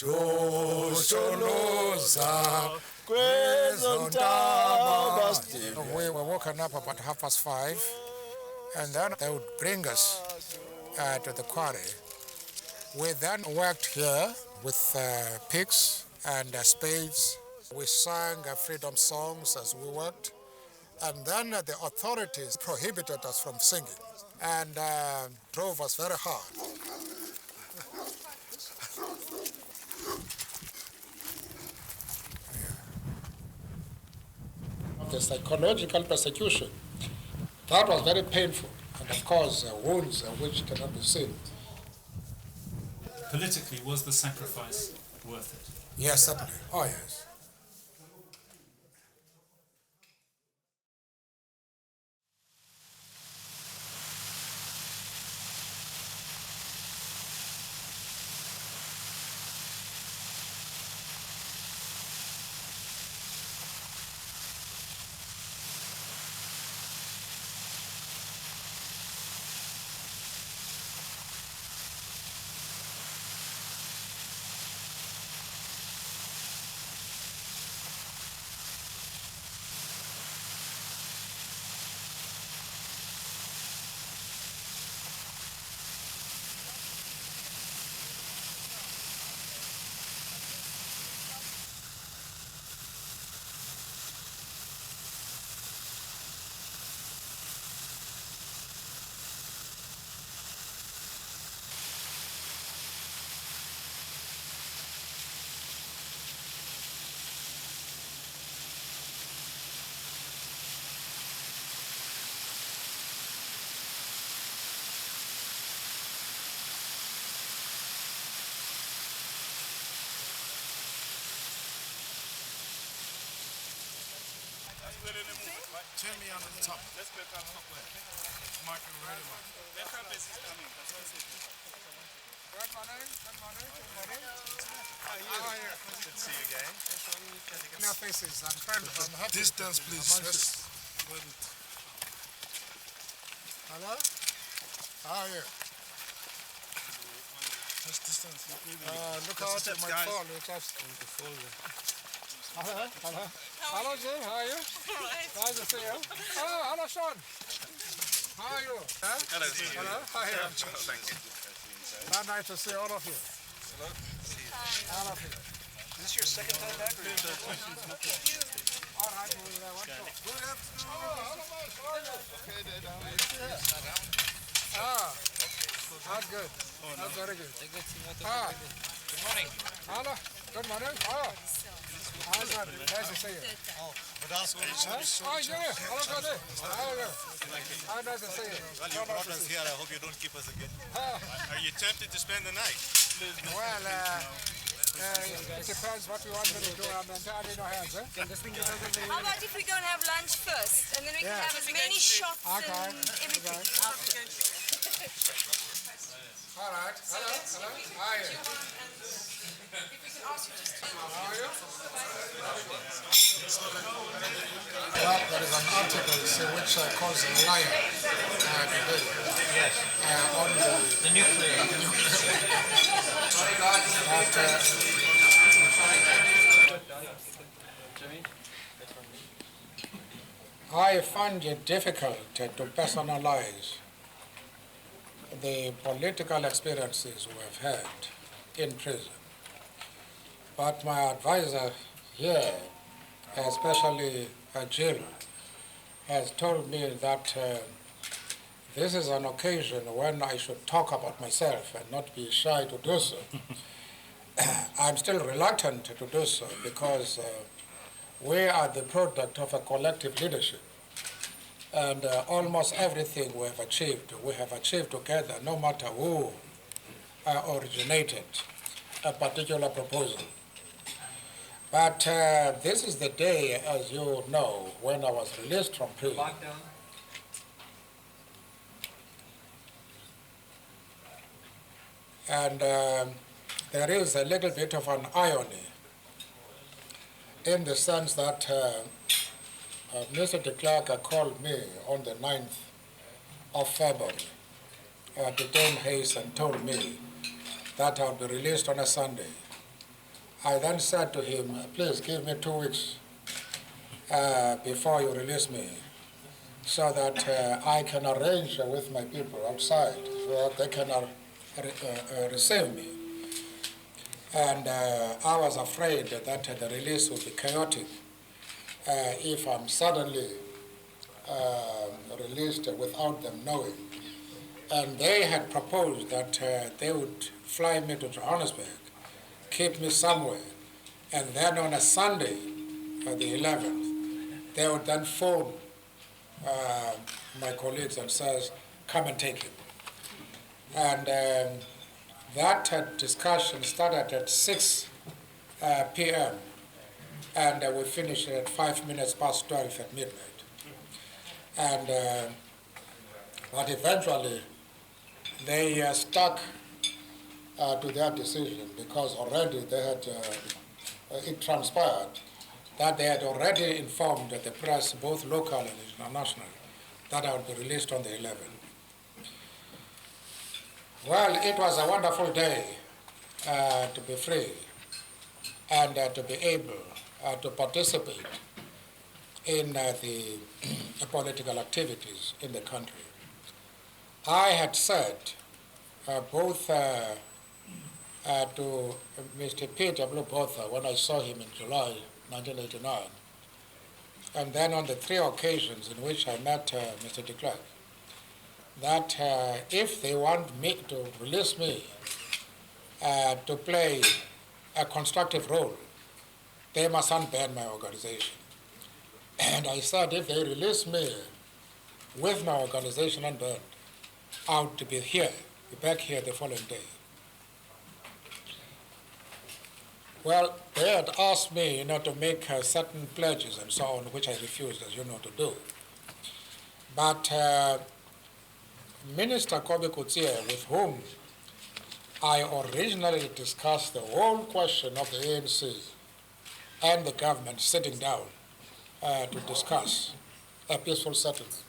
We were woken up about 5:30, and then they would bring us to the quarry. We then worked here with picks and spades. We sang freedom songs as we worked. And then the authorities prohibited us from singing and drove us very hard. The psychological persecution, that was very painful, and of course wounds which cannot be seen. Politically, was the sacrifice worth it? Yes, certainly. Oh, yes. Turn me on the top. Let's go down top where? Mark it right away. Their purpose is coming. That's what I said. Good morning. Good morning. Good morning. How are you? Good to see you again. No faces. I'm trying to. I'm happy. Distance, please. Hello? How are you? Just distance. Look out, it might fall. You just... Hello? Hello? Hello, Jim. How are you? All right. Nice to see you. Oh, hello, Sean. How are you? Huh? Hello to you. Hello? How are you? Thank you. Very nice to see all of you. Hello. All of you. Is this your second time back? Or All right, we'll want to. Good afternoon. Oh, hello, Mike. How are you? Okay, they're down Ah, that's good. That's very good. Good morning. Hello. Good morning. Oh. How's that? Nice to see you. Hi, Jimmy. Hello, Cody. How are you? How nice to see you. Well, you brought us here. I hope you don't keep us again. Ah, Are you tempted to spend the night? well, it depends what you want me to do. I'm entirely no hands, eh? How about if we go and have lunch first, and then we can have as many shots and everything after. All right. Hello. Hello. How are you? How are you? Well, there is an article which calls a liar today. Yes. On The nuclear. I find it difficult to personalize the political experiences we have had in prison. But my advisor here, especially Jill, has told me that this is an occasion when I should talk about myself and not be shy to do so. I'm still reluctant to do so because we are the product of a collective leadership. And almost everything we have achieved together, no matter who originated a particular proposal. But this is the day, as you know, when I was released from prison. And there is a little bit of an irony in the sense that Mr. de Klerk called me on the 9th of February to Dame Hayes and told me that I would be released on a Sunday. I then said to him, please give me 2 weeks before you release me, so that I can arrange with my people outside so that they can receive me. And I was afraid that the release would be chaotic if I'm suddenly released without them knowing. And they had proposed that they would fly me to Johannesburg, keep me somewhere, and then on a Sunday, the 11th, they would then phone my colleagues and says, come and take him. And that discussion started at 6 p.m. and we finished at 5 minutes past 12 at midnight. And but eventually they stuck to their decision, because already they had it transpired that they had already informed the press, both local and international, that I would be released on the 11th. Well, it was a wonderful day to be free and to be able to participate in the political activities in the country. I had said both to Mr. P.W. Botha when I saw him in July 1989, and then on the 3 occasions in which I met Mr. de Klerk, that if they want me to release me to play a constructive role, they must unban my organization. And I said, if they release me with my organization unbanned, I would be back here the following day. Well, they had asked me, to make certain pledges and so on, which I refused, as you know, to do. But Minister Kobe Kutsie, with whom I originally discussed the whole question of the ANC and the government sitting down to discuss a peaceful settlement,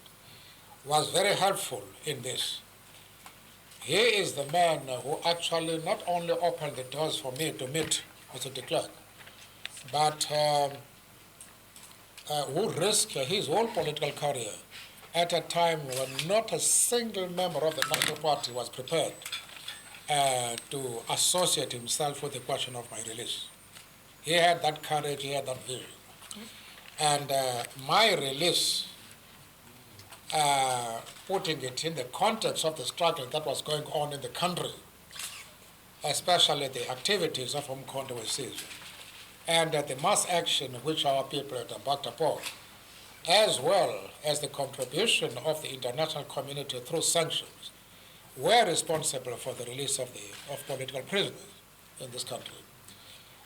was very helpful in this. He is the man who actually not only opened the doors for me to meet Mr. de Klerk, but who risked his whole political career at a time when not a single member of the National Party was prepared to associate himself with the question of my release. He had that courage, he had that vision. And my release, putting it in the context of the struggle that was going on in the country, especially the activities of Umkhonto we Sizwe, and the mass action which our people had embarked upon, as well as the contribution of the international community through sanctions, were responsible for the release of political prisoners in this country.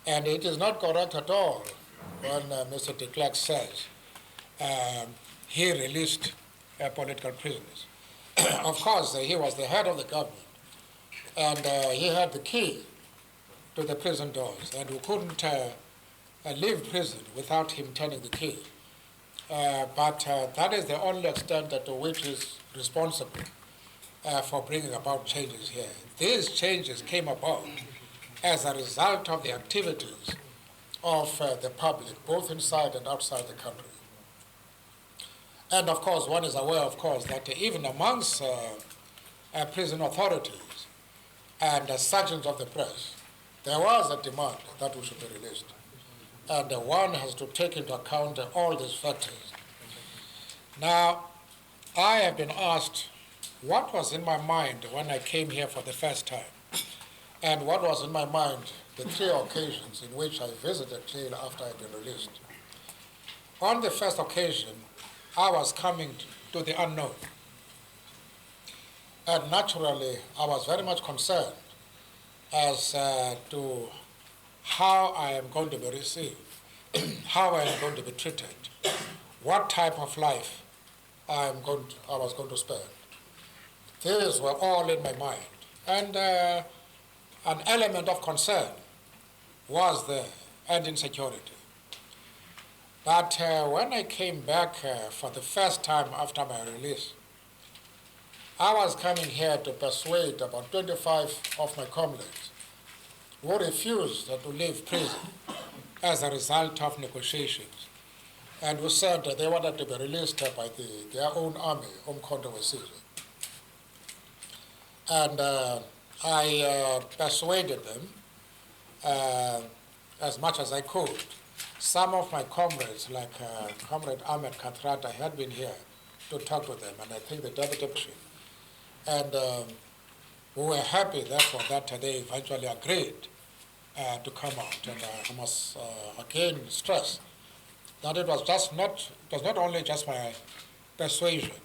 And it is not correct at all when Mr. de Klerk says he released political prisoners. Of course, he was the head of the government, and he had the key to the prison doors, and we couldn't leave prison without him turning the key. But that is the only extent to which he is responsible for bringing about changes here. These changes came about as a result of the activities of the public, both inside and outside the country. And of course, one is aware, of course, that even amongst prison authorities and sergeants of the press, there was a demand that we should be released. And one has to take into account all these factors. Now, I have been asked what was in my mind when I came here for the first time, and what was in my mind the 3 occasions in which I visited jail after I had been released. On the first occasion, I was coming to the unknown. And naturally, I was very much concerned as to how I am going to be received, how I am going to be treated, what type of life I was going to spend. These were all in my mind. And an element of concern was there, and insecurity. But when I came back for the first time after my release, I was coming here to persuade about 25 of my comrades who refused to leave prison as a result of negotiations, and who said that they wanted to be released by their own army, Umkhonto weSizwe. And I persuaded them as much as I could. Some of my comrades, like Comrade Ahmed Kathrada, had been here to talk to them, and I think the deputy. And we were happy, therefore, that they eventually agreed to come out. And I must again stress that it was not only just my persuasion.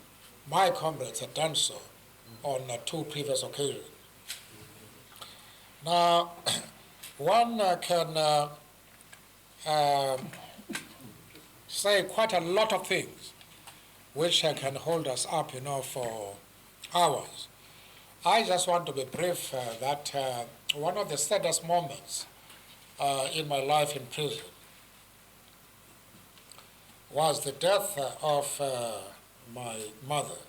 My comrades had done so on 2 previous occasions. Now, one can say quite a lot of things which can hold us up, for hours. I just want to be brief that one of the saddest moments in my life in prison was the death of my mother.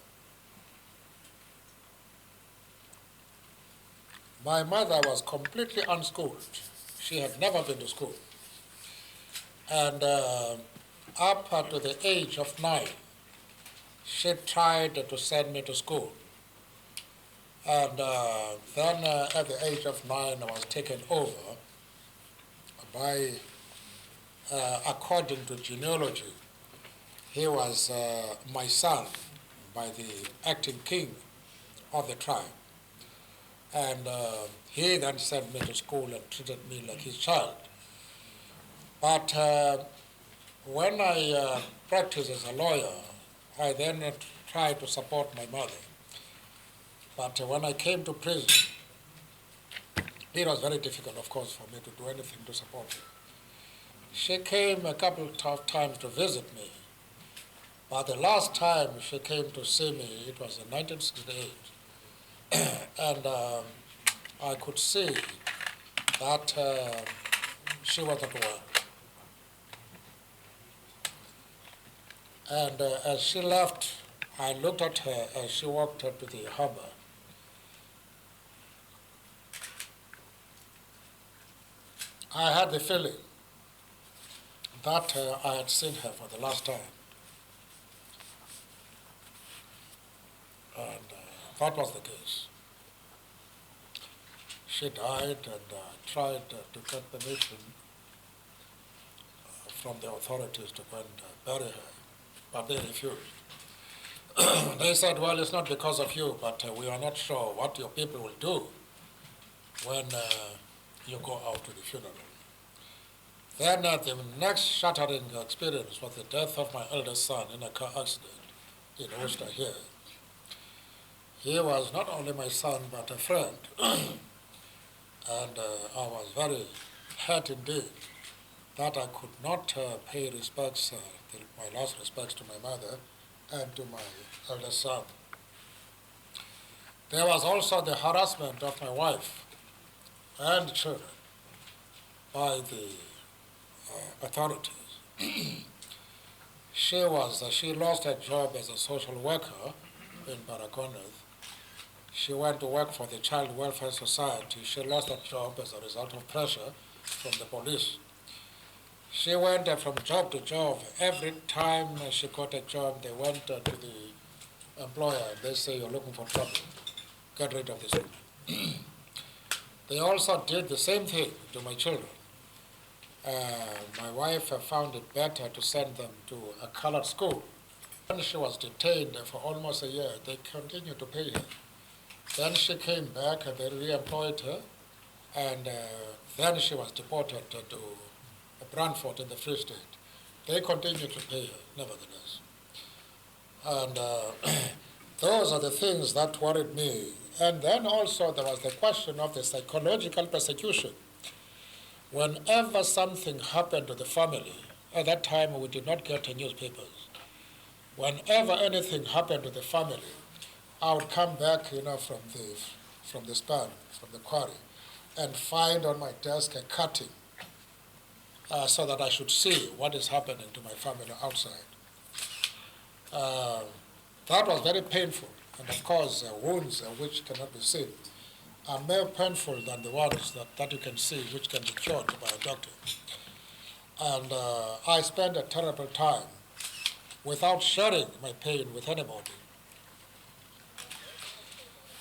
My mother was completely unschooled. She had never been to school. And up to the age of 9, she tried to send me to school. And then at the age of 9, I was taken over by, according to genealogy, he was my son by the acting king of the tribe. And he then sent me to school and treated me like his child. But when I practiced as a lawyer, I then tried to support my mother. But when I came to prison, it was very difficult, of course, for me to do anything to support her. She came a couple of times to visit me. But the last time she came to see me, it was in 1968. And I could see that she was at work. And as she left, I looked at her as she walked up to the harbor. I had the feeling that I had seen her for the last time. And that was the case. She died, and tried to get permission from the authorities to go and bury her, but they refused. They said, well, it's not because of you, but we are not sure what your people will do when you go out to the funeral. Then the next shattering experience was the death of my eldest son in a car accident in Worcester here. He was not only my son, but a friend. And I was very hurt indeed that I could not pay respects, my last respects to my mother and to my eldest son. There was also the harassment of my wife and children by the authorities. She lost her job as a social worker in Paragoneth. She went to work for the Child Welfare Society. She lost that job as a result of pressure from the police. She went from job to job. Every time she got a job, they went to the employer. They say, you're looking for trouble. Get rid of this woman. They also did the same thing to my children. My wife found it better to send them to a colored school. When she was detained for almost a year, they continued to pay her. Then she came back and they re-employed her, and then she was deported to Brantford in the Free State. They continued to pay her, nevertheless. And those are the things that worried me. And then also there was the question of the psychological persecution. Whenever something happened to the family, at that time we did not get newspapers. Whenever anything happened to the family, I would come back, from the span, from the quarry, and find on my desk a cutting so that I should see what is happening to my family outside. That was very painful, and of course, wounds which cannot be seen. are more painful than the ones that you can see, which can be cured by a doctor. And I spent a terrible time without sharing my pain with anybody.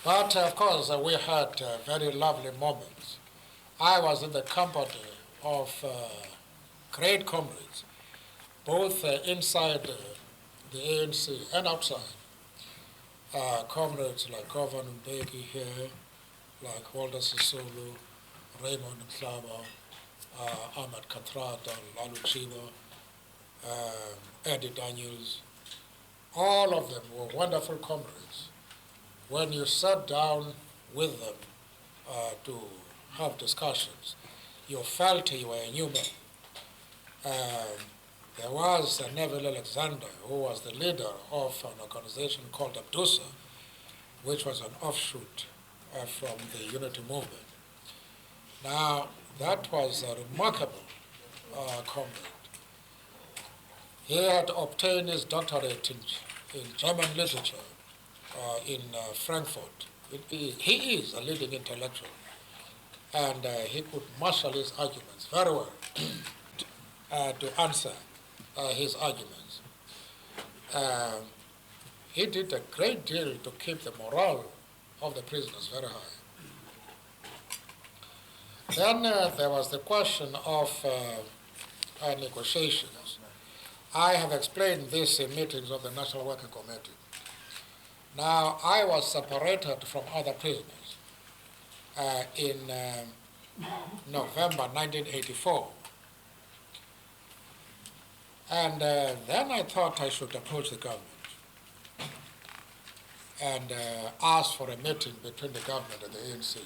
But of course, we had very lovely moments. I was in the company of great comrades, both inside the ANC and outside. Comrades like Govan Mbeki here, like Walter Sisulu, Raymond Mhlaba, Ahmed Kathrada, Lalu Chiba, Eddie Daniels. All of them were wonderful comrades. When you sat down with them to have discussions, you felt you were a new man. There was Neville Alexander, who was the leader of an organization called Abdusa, which was an offshoot from the Unity Movement. Now, that was a remarkable comrade. He had obtained his doctorate in German literature in Frankfurt. He is a leading intellectual, and he could marshal his arguments very well to answer his arguments. He did a great deal to keep the morale of the prisoners very high. Then there was the question of negotiations. I have explained this in meetings of the National Working Committee. Now, I was separated from other prisoners in November 1984. And then I thought I should approach the government and ask for a meeting between the government and the ANC.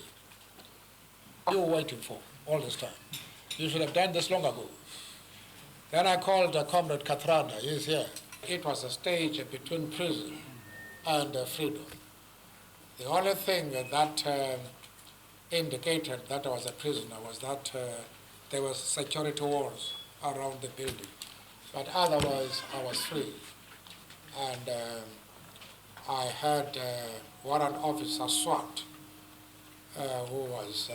What are you waiting for all this time? You should have done this long ago. Then I called Comrade Kathrada, he's here. It was a stage between prison and freedom. The only thing that indicated that I was a prisoner was that there was security walls around the building. But otherwise, I was free. And I had Warrant Officer SWAT, who was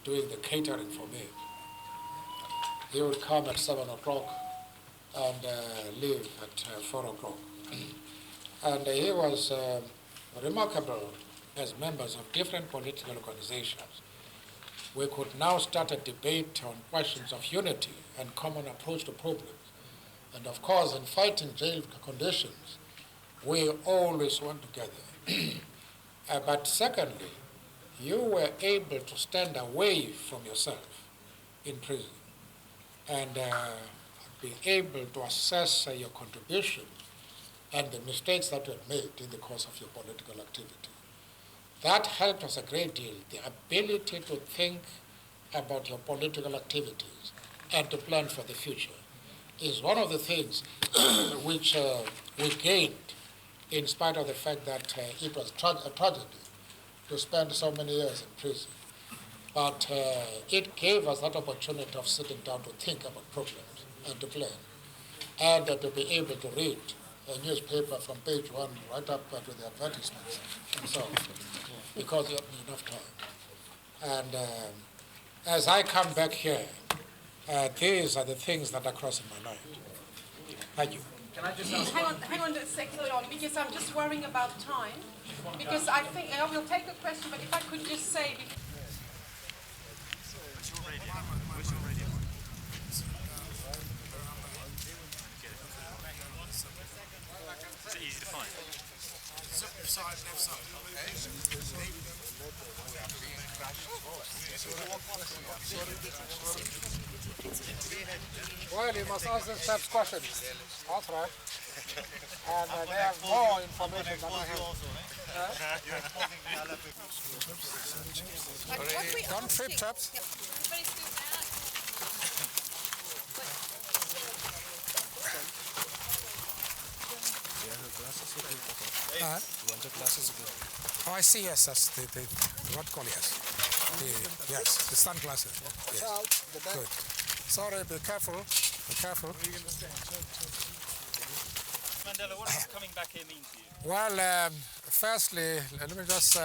doing the catering for me. He would come at 7 o'clock and leave at 4 o'clock. And he was remarkable as members of different political organizations. We could now start a debate on questions of unity and common approach to problems. And of course, in fighting jail conditions, we always went together. But secondly, you were able to stand away from yourself in prison and be able to assess your contribution and the mistakes that you had made in the course of your political activity. That helped us a great deal, the ability to think about your political activities and to plan for the future is one of the things which we gained in spite of the fact that it was a tragedy to spend so many years in prison. But it gave us that opportunity of sitting down to think about problems and to plan and to be able to read a newspaper from page 1 right up to the advertisements and so on, because you have enough time. And as I come back here, these are the things that are crossing my mind. Thank you. Can I just ask hang on a second, John, because I'm just worrying about time. Because I think, I will take a question, but if I could just say... Where's your radio? Is it easy to find? Side, left side. Well, you must ask themselves questions. That's right. And they have more information than I have. Don't trip, chaps. Everybody's doing that. Oh, I see, yes, that's the what call, yes. Yes, the sunglasses. Yes. Good. Sorry, be careful. Be careful. Mandela, what does coming back here mean to you? Well, firstly, let me just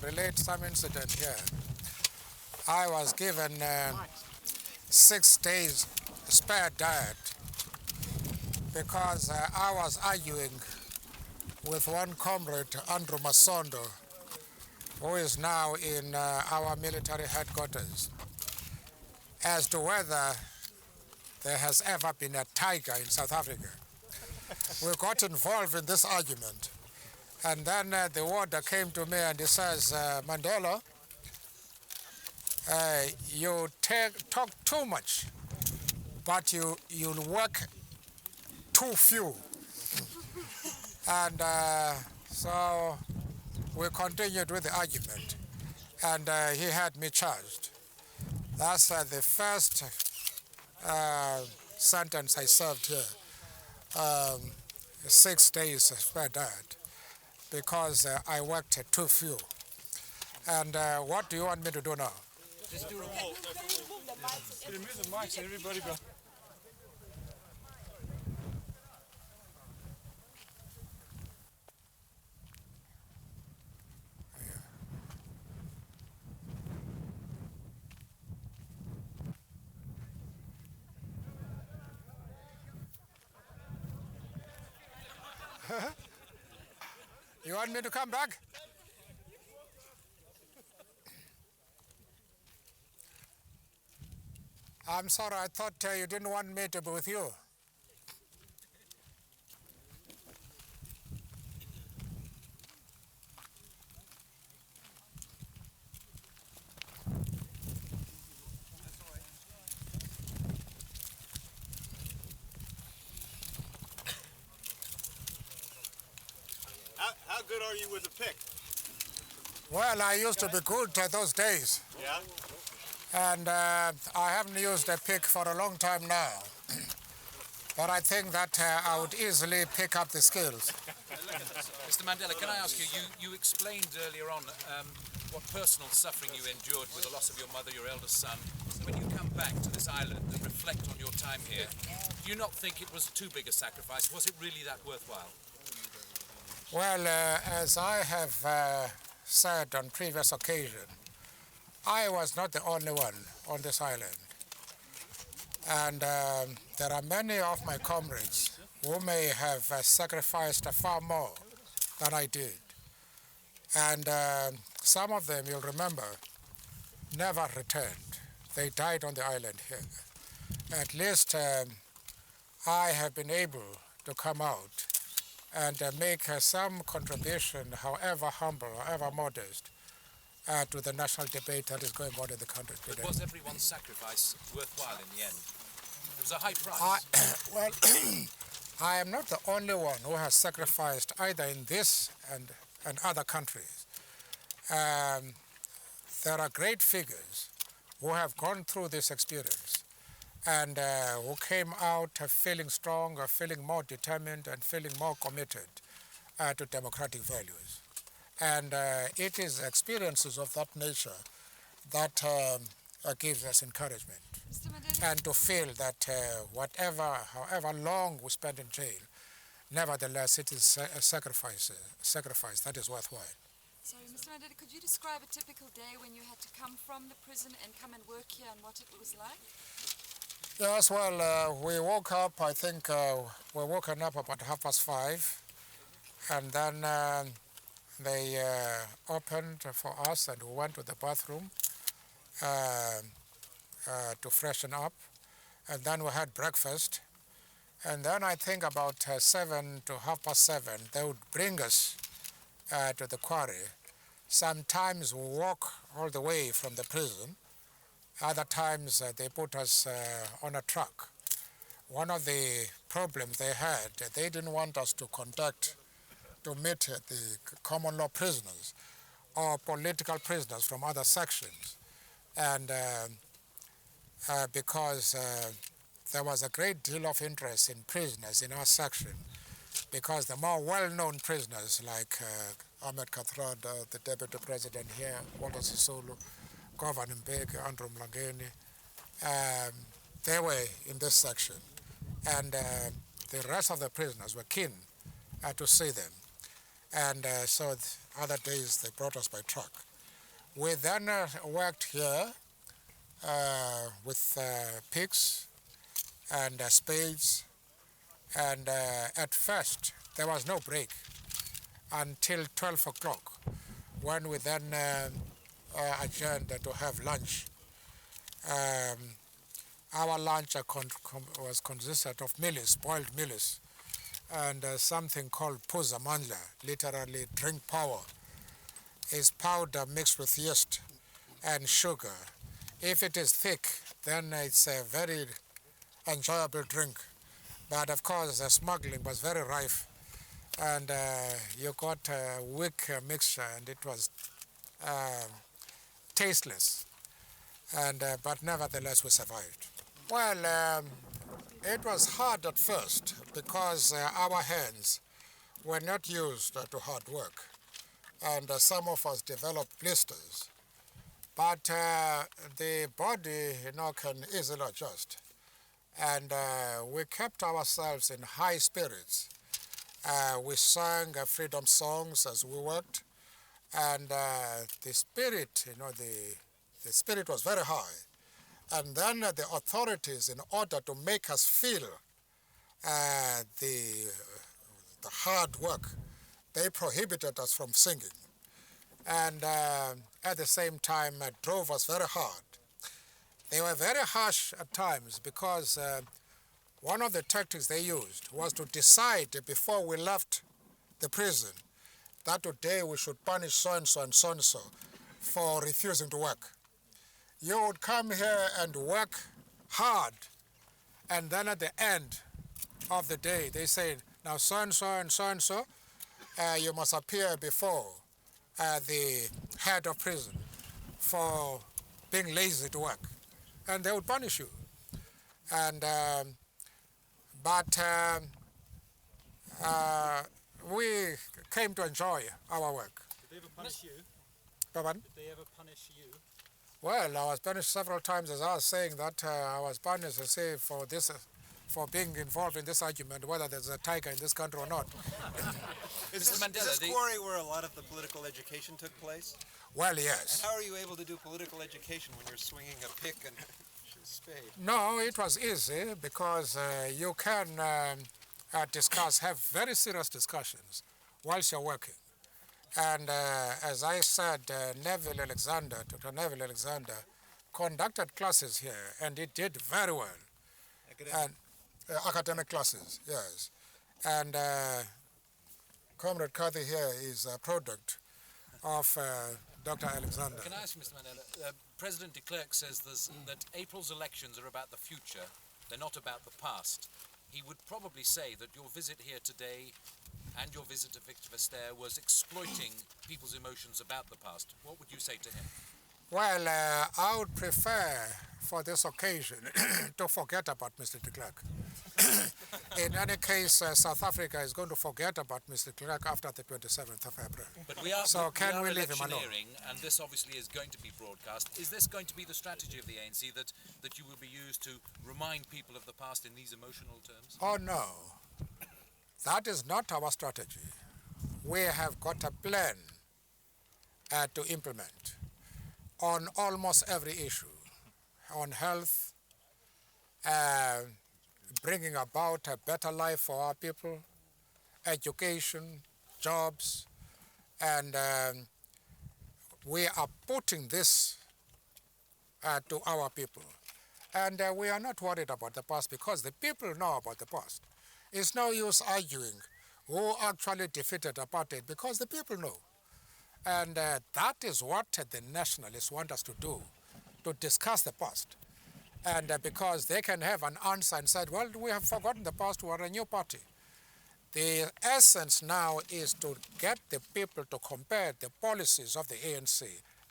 relate some incident here. I was given 6 days spare diet because I was arguing with one comrade, Andrew Masondo, who is now in our military headquarters, as to whether there has ever been a tiger in South Africa. We got involved in this argument, and then the warder came to me and he says, Mandela, you talk too much, but you work too few. And so we continued with the argument, and he had me charged. That's the first sentence I served here. 6 days spare diet because I worked too few. And what do you want me to do now? Just do a roll. Remove the mics, everybody go. You want me to come back? I'm sorry, I thought you didn't want me to be with you. How good are you with a pick? Well, I used to be good those days. Yeah? And I haven't used a pick for a long time now. But I think that I would easily pick up the skills. Mr. Mandela, can I ask you, you explained earlier on what personal suffering you endured with the loss of your mother, your eldest son. When you come back to this island and reflect on your time here, do you not think it was too big a sacrifice? Was it really that worthwhile? Well, as I have said on previous occasion, I was not the only one on this island. And there are many of my comrades who may have sacrificed far more than I did. And some of them, you'll remember, never returned. They died on the island here. At least I have been able to come out and make some contribution, however humble, however modest, to the national debate that is going on in the country today. But was everyone's sacrifice worthwhile in the end? It was a high price. Well, I am not the only one who has sacrificed either in this and other countries. There are great figures who have gone through this experience and who came out feeling strong, feeling more determined, and feeling more committed to democratic values. And it is experiences of that nature that gives us encouragement. And to feel that however long we spend in jail, nevertheless it is a sacrifice that is worthwhile. Sorry, Mr. Mandela, could you describe a typical day when you had to come from the prison and come and work here and what it was like? Yes, well, we woke up, I think we woken up about 5:30, and then they opened for us and we went to the bathroom to freshen up, and then we had breakfast, and then I think about 7 to 7:30 they would bring us to the quarry. Sometimes we walk all the way from the prison. Other times they put us on a truck. One of the problems they had, they didn't want us to meet the common law prisoners or political prisoners from other sections. And because there was a great deal of interest in prisoners in our section, because the more well-known prisoners like Ahmed Kathrada, the deputy president here, Walter Sisulu, Governor Mbeki, Andrew Mlangeni, they were in this section. And the rest of the prisoners were keen to see them. And so other days they brought us by truck. We then worked here with picks and spades, and at first there was no break until 12 o'clock, when we then adjourned to have lunch. Our lunch was consisted of millis, boiled millis, and something called puza mandla, literally drink power. Is powder mixed with yeast and sugar. If it is thick, then it's a very enjoyable drink. But of course, the smuggling was very rife, and you got a weak mixture, and it was tasteless. And but nevertheless, we survived. Well, it was hard at first because our hands were not used to hard work, and some of us developed blisters. But the body, can easily adjust, and we kept ourselves in high spirits. We sang freedom songs as we worked, and the spirit, the spirit was very high. And then the authorities, in order to make us feel the hard work, they prohibited us from singing. And at the same time, drove us very hard. They were very harsh at times because one of the tactics they used was to decide before we left the prison that today we should punish so-and-so and so-and-so for refusing to work. You would come here and work hard, and then at the end of the day, they say, now so-and-so and so-and-so, you must appear before the head of prison for being lazy to work, and they would punish you. And we came to enjoy our work. Did they ever punish you? Pardon? Did they ever punish you? Well, I was punished several times, as I was saying that I was punished, for this, for being involved in this argument, whether there's a tiger in this country or not. Is this quarry where a lot of the political education took place? Well, yes. And how are you able to do political education when you're swinging a pick and a spade? No, it was easy because you can have very serious discussions whilst you're working. And as I said, Dr. Neville Alexander conducted classes here, and he did very well. Academic classes, yes. And Comrade Cathy here is a product of Dr. Alexander. Can I ask you, Mr. Mandela, President de Klerk says that April's elections are about the future, they're not about the past. He would probably say that your visit here today and your visit to Victor Verster was exploiting people's emotions about the past. What would you say to him? Well, I would prefer for this occasion to forget about Mr. de Klerk. In any case, South Africa is going to forget about Mr. de Klerk after the 27th of April. But we are, so can we leave leave him alone? And this obviously is going to be broadcast. Is this going to be the strategy of the ANC, that you will be used to remind people of the past in these emotional terms? Oh, no. That is not our strategy. We have got a plan to implement on almost every issue, on health, bringing about a better life for our people, education, jobs, and we are putting this to our people. And we are not worried about the past because the people know about the past. It's no use arguing who actually defeated apartheid because the people know. And that is what the nationalists want us to do, to discuss the past. And because they can have an answer and say, well, we have forgotten the past, we are a new party. The essence now is to get the people to compare the policies of the ANC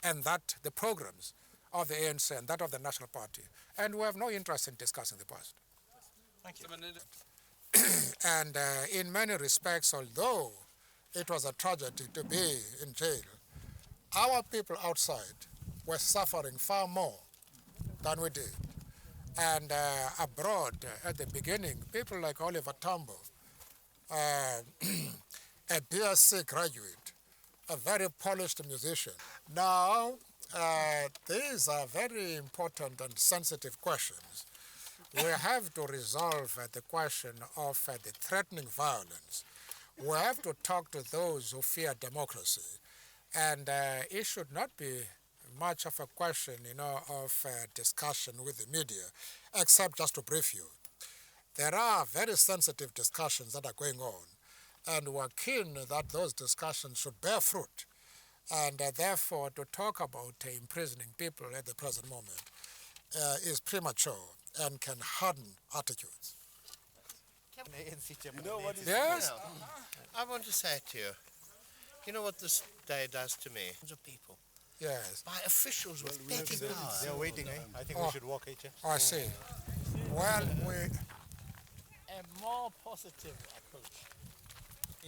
and that the programs of the ANC and that of the National Party. And we have no interest in discussing the past. Thank you. And in many respects, although it was a tragedy to be in jail, our people outside were suffering far more than we did. And abroad, at the beginning, people like Oliver Tambo, a BSc graduate, a very polished musician. Now, these are very important and sensitive questions. We have to resolve the question of the threatening violence. We have to talk to those who fear democracy. And it should not be much of a question, of discussion with the media, except just to brief you. There are very sensitive discussions that are going on, and we're keen that those discussions should bear fruit. And therefore, to talk about imprisoning people at the present moment is premature and can harden attitudes. You know what is, Yes? I want to say to you, you know what this day does to me? Of people. Yes. By officials with petty power. They're waiting, eh? I think we should walk, eh, Jeff? I see. Well, A more positive approach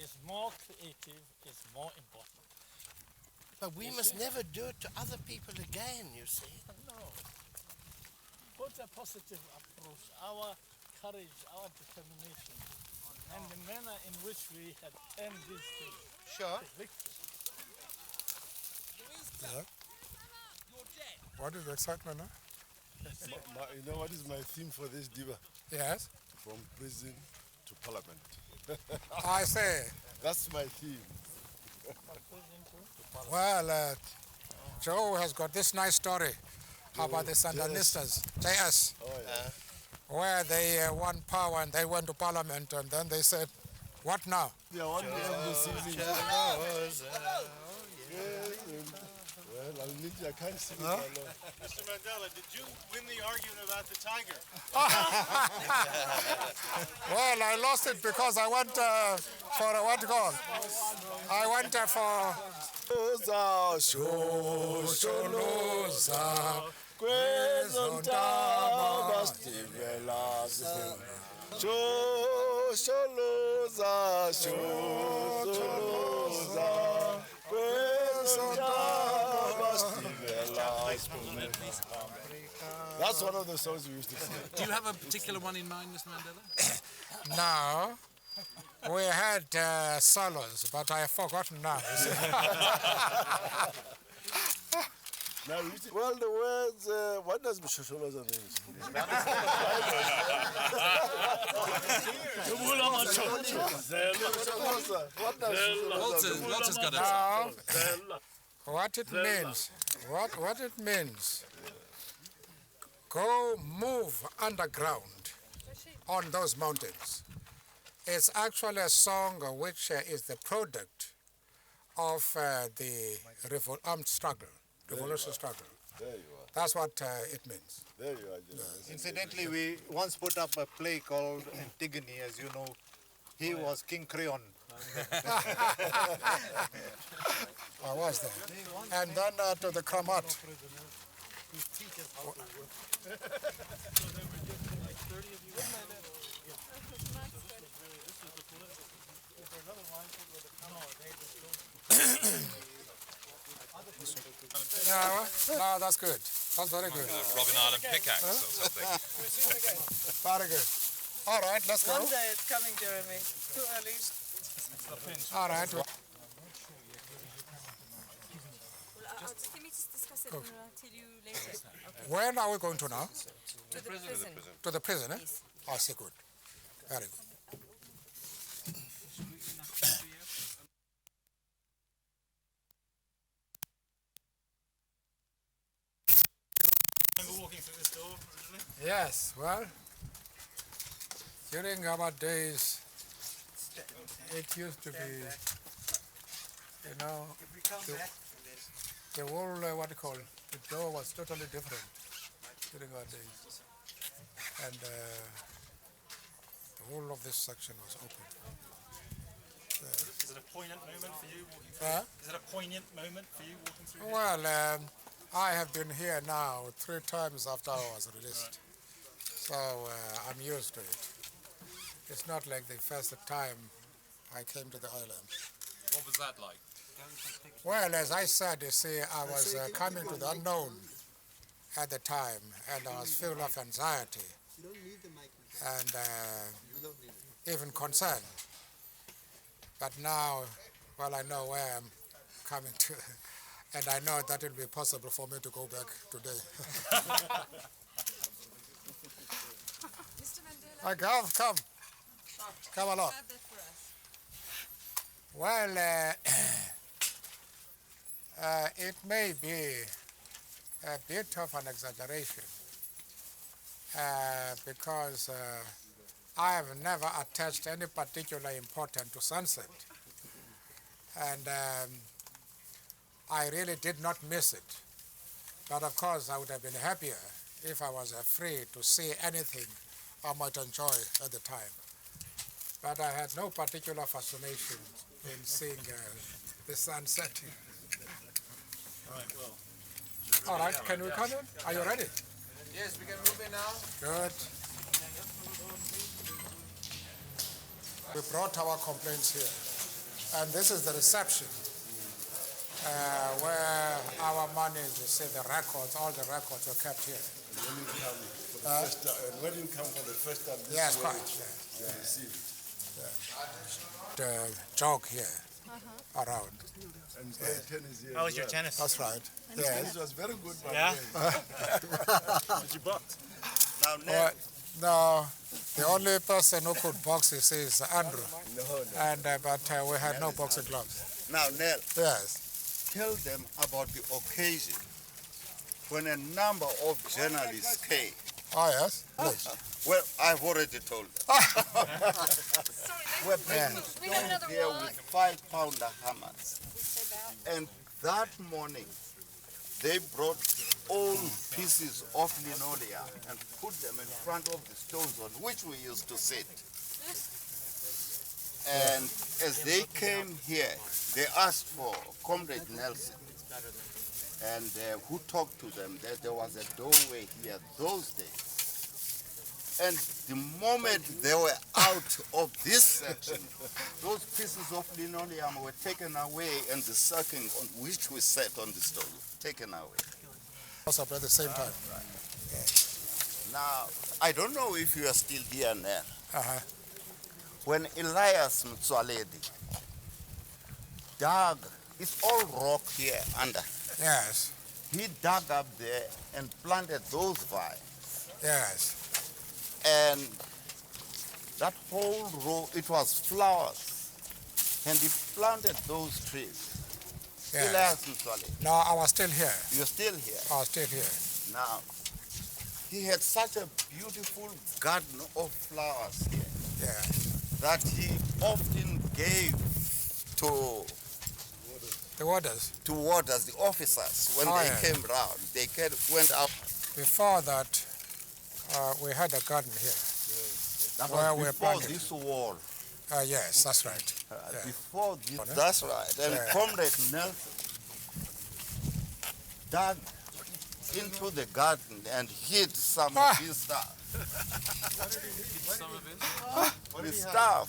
is more creative, is more important. But we must never do it to other people again, you see. No. Put a positive approach, our courage, our determination, and the manner in which we have turned these things Sure. to victory. yeah. What is the excitement now? You know what is my theme for this diva? Yes. From prison to parliament. I say. That's my theme. Well, Joe has got this nice story about the Sandinistas, JS, where they won power and they went to parliament and then they said, what now? Yeah, what do you have this evening? Well, I can't sing it alone. Mr. Mandela, did you win the argument about the tiger? Well, I lost it because I went for what you call? I went for... That's one of the songs we used to sing. Do you have a particular one in mind, Mr. Mandela? No. We had solos, but I have forgotten now. Well, the words, what does Mshosholoza mean? What does Walter's got it. Now, what it means, what it means, go move underground on those mountains. It's actually a song which is the product of the armed struggle, revolution struggle. There you are. That's what it means. There you are, Jim. Incidentally, we once put up a play called Antigone, as you know. He was King Creon. I was there. And then to the Kramat. Yeah, no, that's good. That's very good. Robben Island pickaxe or something. Very good. All right, let's go. One day it's coming, Jeremy. Too early. All right. Well, let me just discuss it and I'll tell you later. Okay. When are we going to now? To the prison. To the prison, eh? Yes. I see, good. Very good. Remember walking through this door originally? Yes, well, during our days, it used to be, you know, the whole, what do you call it, the door was totally different during our days. And the whole of this section was open. Is it a poignant moment for you walking through? Is it a poignant moment for you walking through? Well, I have been here now 3 times after I was released. So I'm used to it. It's not like the first time I came to the island. What was that like? Well, as I said, you see, I was coming to the unknown at the time, and I was filled of anxiety and even concern. But now, well, I know where I'm coming to, And I know that it will be possible for me to go back today. Mr. Mandela, Come along. have that for us. Well, it may be a bit of an exaggeration because I have never attached any particular importance to sunset. And I really did not miss it. But of course, I would have been happier if I was free to see anything I might enjoy at the time. But I had no particular fascination in seeing the sun setting. All right, can we come in? Are you ready? Yes, we can move in now. Good. We brought our complaints here. And this is the reception where our money is, you see, the records, all the records were kept here. When you come for the first time, this Yes, is quite. where you receive it. The jog here around. And tennis here. How was your tennis? That's right. This Yes. tennis was very good. By Yeah? the way. Did you box? Now, No, the only person who could box is Andrew. No. And but we had no boxing gloves. Now, Nell, Yes. tell them about the occasion when a number of journalists came. Oh yes. Please. Well, I've already told them. We're bringing We have another here one. with 5-pounder hammers. And that morning, they brought old pieces of linoleum and put them in front of the stones on which we used to sit. And as they came here, they asked for Comrade Nelson. And who talked to them that there was a doorway here those days. And the moment they were out of this section, those pieces of linoleum were taken away and the sacking on which we sat on the stone, taken away. Also at the same time. Now, I don't know if you are still here now. Uh-huh. When Elias Mtswaledi dug, it's all rock here under. Yes. He dug up there and planted those vines. Yes. And that whole row, it was flowers. And he planted those trees. Yes. Elias Mtswaledi. No, I was still here. You're still here. I was still here. Now, he had such a beautiful garden of flowers here Yes. that he often gave to The waters. waters, the officers, when Oh, they yeah. came round. They went out. Before that, we had a garden here. That Where was we before planted. this wall. Yes, that's right. Yeah. Before this, Okay. that's right. And Yeah. Comrade Nelson dug into the garden and hid some of his stuff. The stuff,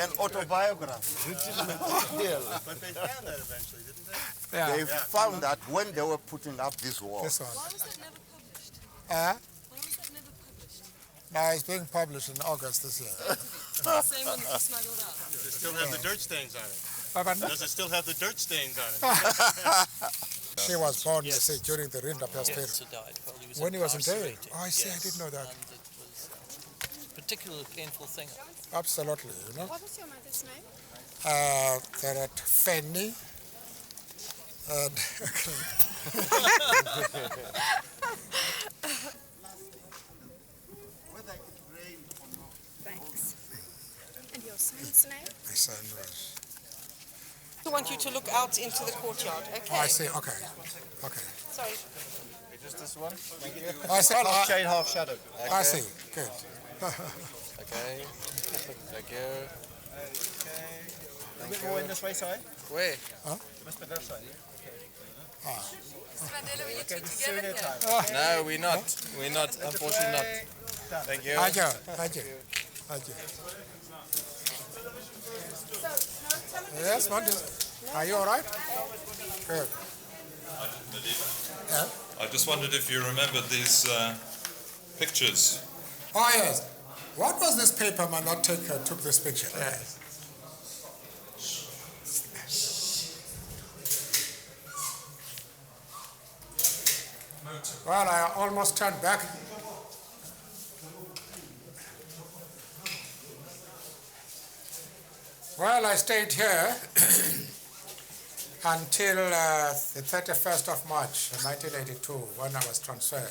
an autobiography. But they found that eventually, didn't they? Yeah. They found that when they were putting up this wall. This one. Why was that never published? Uh, Why was that never published? now it's being published in August this year. The same one that you smuggled out. Does it still have the dirt stains on it? Pardon? Does it still have the dirt stains on it? She was born, you see, during the Rinderpest period. He died while he was When he was in jail. incarcerated. Oh, I see, I Yes, didn't know that. And it was a particularly painful thing. Absolutely, you know. What was your mother's name? They're at Fanny. And Thanks. And your son's name? my son was... I want you to look out into the courtyard, okay? Oh, I see, okay. Okay. Sorry. Just this one? I see, Half shade, half shadow. I see, good. Okay. Thank you. A bit more in this way, sorry. Where? Huh? Must be that side. Ah. Mr. Mandela, were you two Okay, this is together your here? time. No, we're not. We're not. Unfortunately not. Thank you. Thank you, thank you, thank you. Yes, Mandela. Are you all right? Good. Yeah? I just wondered if you remembered these pictures. Oh, yes. What was this paperman that took this picture? Yes. Well, I almost turned back. Well, I stayed here until the 31st of March 1982, when I was transferred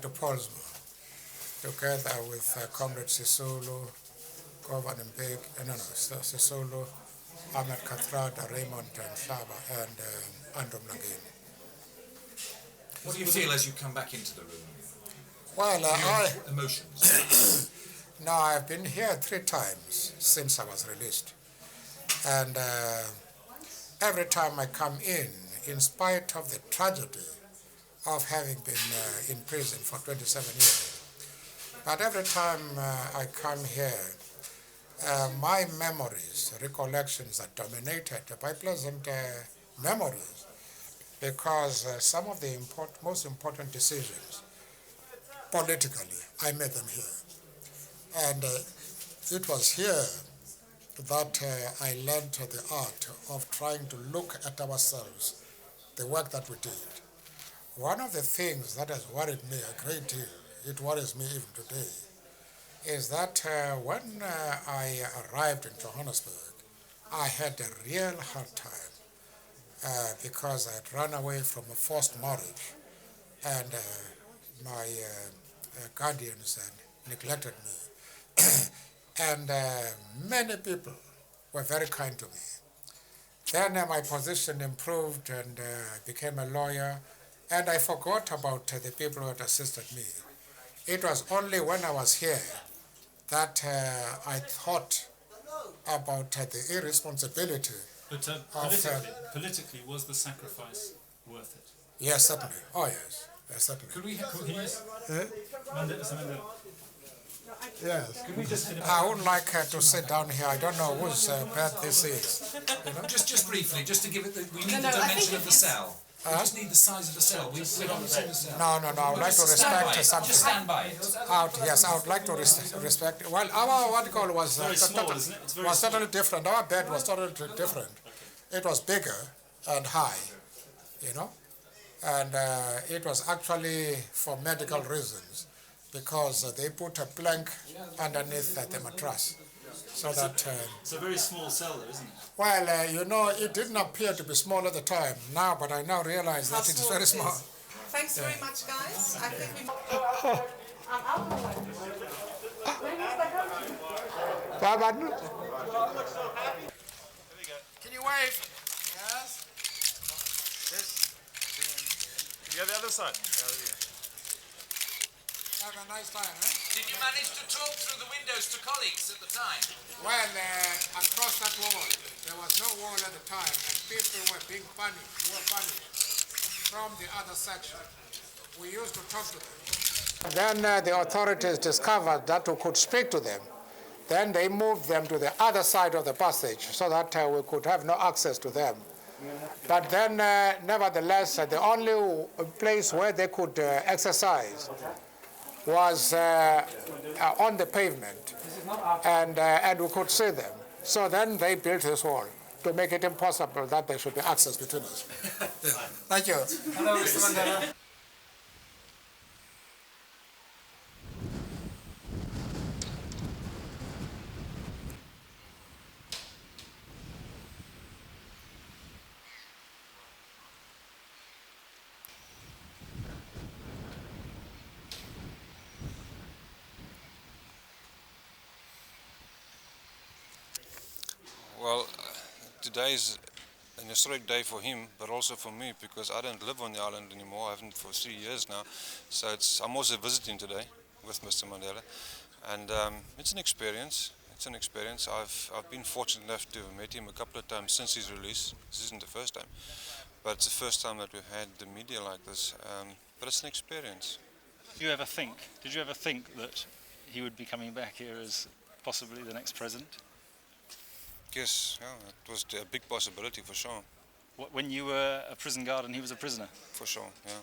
to Portsmouth, together with Comrade Sisulu, Govan Mbeki, Sisulu, Ahmed Kathrada, Raymond Mhlaba, and Andrew Mlangeni. What do you feel as you come back into the room? Well, emotions. Now, I've been here 3 times since I was released. And every time I come in spite of the tragedy of having been in prison for 27 years, but every time I come here, my memories, recollections are dominated by pleasant memories, because some of the most important decisions politically, I made them here. And it was here that I learned the art of trying to look at ourselves, the work that we did. One of the things that has worried me a great deal, it worries me even today, is that when I arrived in Johannesburg, I had a real hard time because I had run away from a forced marriage, and my guardians had neglected me. And many people were very kind to me. Then my position improved, and I became a lawyer, and I forgot about the people who had assisted me. It was only when I was here that I thought about the irresponsibility. But politically, was the sacrifice worth it? Yes, certainly. Oh, yes. Yes, certainly. Could we Yes. I would like to sit down here. I don't know whose bed this is. You know? Just briefly, just to give it we need the dimension of the cell. We just need the size of the cell. We don't see the cell. No. I would like to respect something. Just stand by it. Yes, I would like to respect. Well, our what call was was totally different. Our bed was totally different. It was bigger and high, you know, and it was actually for medical reasons, because they put a plank underneath the mattress. So that, it's a very small cell, though, isn't it? Well, you know, it didn't appear to be small at the time now, but I now realize that it is very small. Thanks very much, guys. I think we... Can you wave? Yes. This. Yeah, the other side. Have a nice time, eh? Did you manage to talk through the windows to colleagues at the time? Well, across that wall, there was no wall at the time, and people were being punished, from the other section. We used to talk to them. Then the authorities discovered that we could speak to them. Then they moved them to the other side of the passage so that we could have no access to them. But then, nevertheless, the only place where they could exercise was on the pavement, and we could see them. So then they built this wall to make it impossible that there should be access between us. Thank you. Hello, Mr. Mandela. Well, today is an historic day for him, but also for me, because I don't live on the island anymore. I haven't for 3 years now. So I'm also visiting today with Mr. Mandela, and it's an experience. It's an experience. I've been fortunate enough to have met him a couple of times since his release. This isn't the first time, but it's the first time that we've had the media like this. But it's an experience. Did you ever think that he would be coming back here as possibly the next president? Yes, yeah, it was a big possibility for sure. When you were a prison guard and he was a prisoner? For sure, yeah.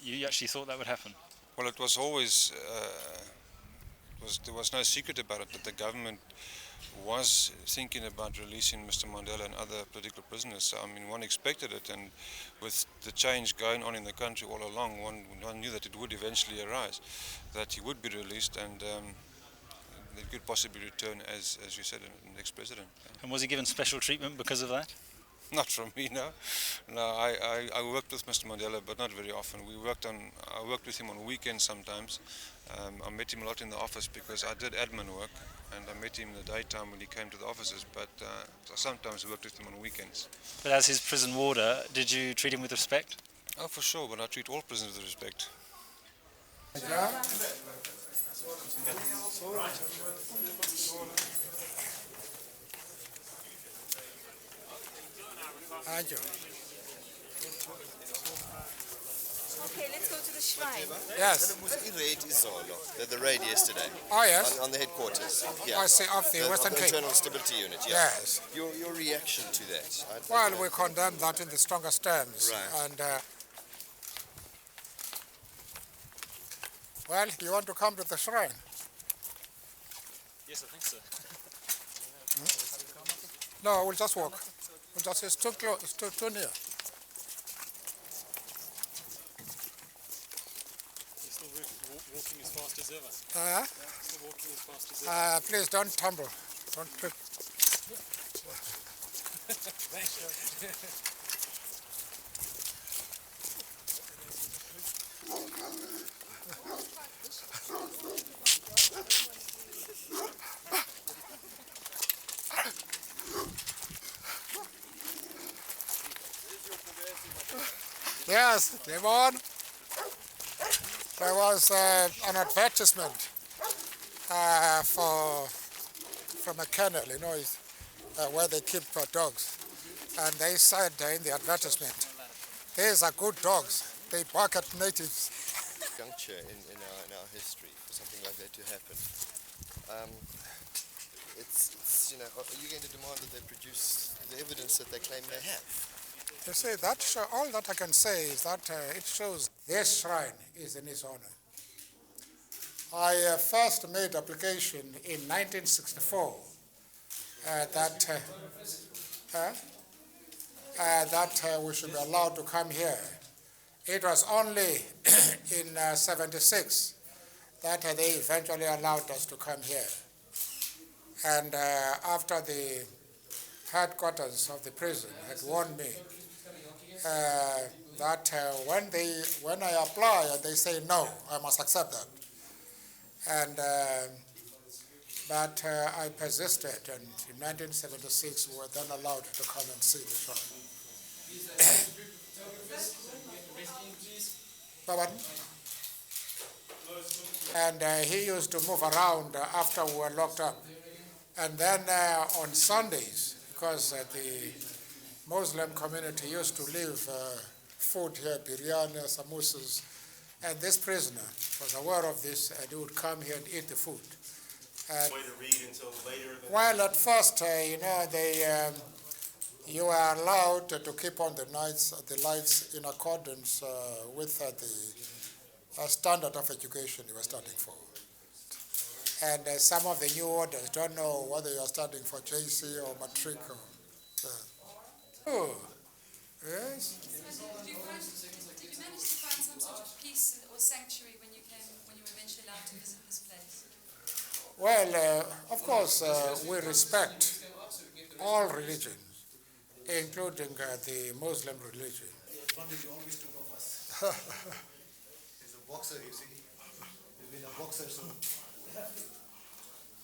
You actually thought that would happen? Well, it was always, there was no secret about it, that the government was thinking about releasing Mr. Mandela and other political prisoners. So, I mean, one expected it, and with the change going on in the country all along, one knew that it would eventually arise, that he would be released, and they could possibly return, as you said, an ex-president. And was he given special treatment because of that? Not from me, no. No, I worked with Mr. Mandela, but not very often. I worked with him on weekends sometimes. I met him a lot in the office because I did admin work, and I met him in the daytime when he came to the offices, but I sometimes worked with him on weekends. But as his prison warder, did you treat him with respect? Oh, for sure, but I treat all prisoners with respect. Okay, let's go to the shrine. Yes. The raid yesterday. Oh, yes. On the headquarters. Yeah. I see, of the Western Cape. Internal Stability Unit, yeah. Yes. Your reaction to that? Well, we condemn that in the strongest terms. Right. And, well, you want to come to the shrine? Yes, I think so. No, we'll just walk. It's too close, it's too near. Walking as fast as ever. Still walking as fast as ever. Please don't tumble. Don't trip. Yes, came on. There was an advertisement from a kennel, you know, where they keep dogs. And they said in the advertisement, these are good dogs. They bark at natives. Juncture in our history for something like that to happen. It's are you going to demand that they produce the evidence that they claim they have? You see, all that I can say is that it shows this shrine is in his honor. I first made application in 1964 that we should be allowed to come here. It was only in 76 that they eventually allowed us to come here. And after the headquarters of the prison had warned me that when I apply and they say no, I must accept that. And but I persisted, and in 1976 we were then allowed to come and see the shrine. And he used to move around after we were locked up. And then on Sundays, because the Muslim community used to leave food here, biryani, samosas, and this prisoner was aware of this, and he would come here and eat the food. And Way to read until later. while at first, you are allowed to keep on the lights in accordance with the standard of education you were studying for. And some of the new orders don't know whether you are studying for JC or matric or. Oh, yes. Did you manage to find some sort of peace or sanctuary when you were eventually allowed to visit this place? Well, of course, we respect all religions, including the Muslim religion. He's a boxer, you see. He's been a boxer, so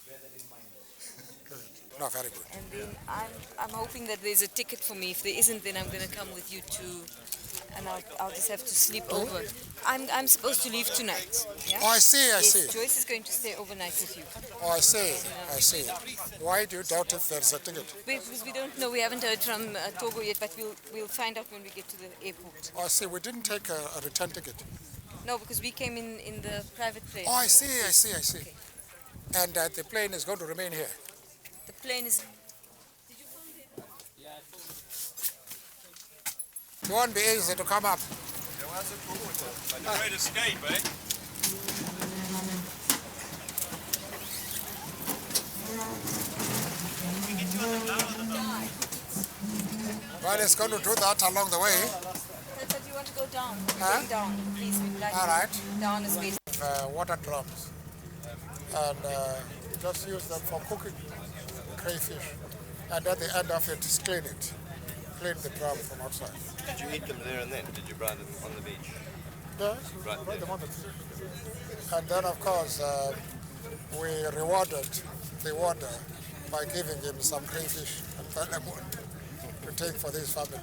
bear that in mind. No, very good. And then I'm hoping that there's a ticket for me. If there isn't, then I'm going to come with you too, and I'll just have to sleep over. I'm supposed to leave tonight. Yeah? Oh, I see. Joyce is going to stay overnight with you. Oh, I see. Why do you doubt if there's a ticket? Because we don't know. We haven't heard from Togo yet, but we'll find out when we get to the airport. Oh, I see. We didn't take a return ticket. No, because we came in the private plane. Oh, I see. Okay. And the plane is going to remain here. The plane is. It won't be easy to come up. The great escape, eh? Well, it's going to do that along the way. But you want to go down? Huh? Going down, please. We'd like All right. down a space. Water drums. And just use them for cooking crayfish. And at the end of it, just clean it. Clean the drum from outside. Did you eat them there and then? Did you brine them on the beach? Yes, right them on the beach. And then, of course, we rewarded the warder by giving him some crayfish and pineapple to take for his family.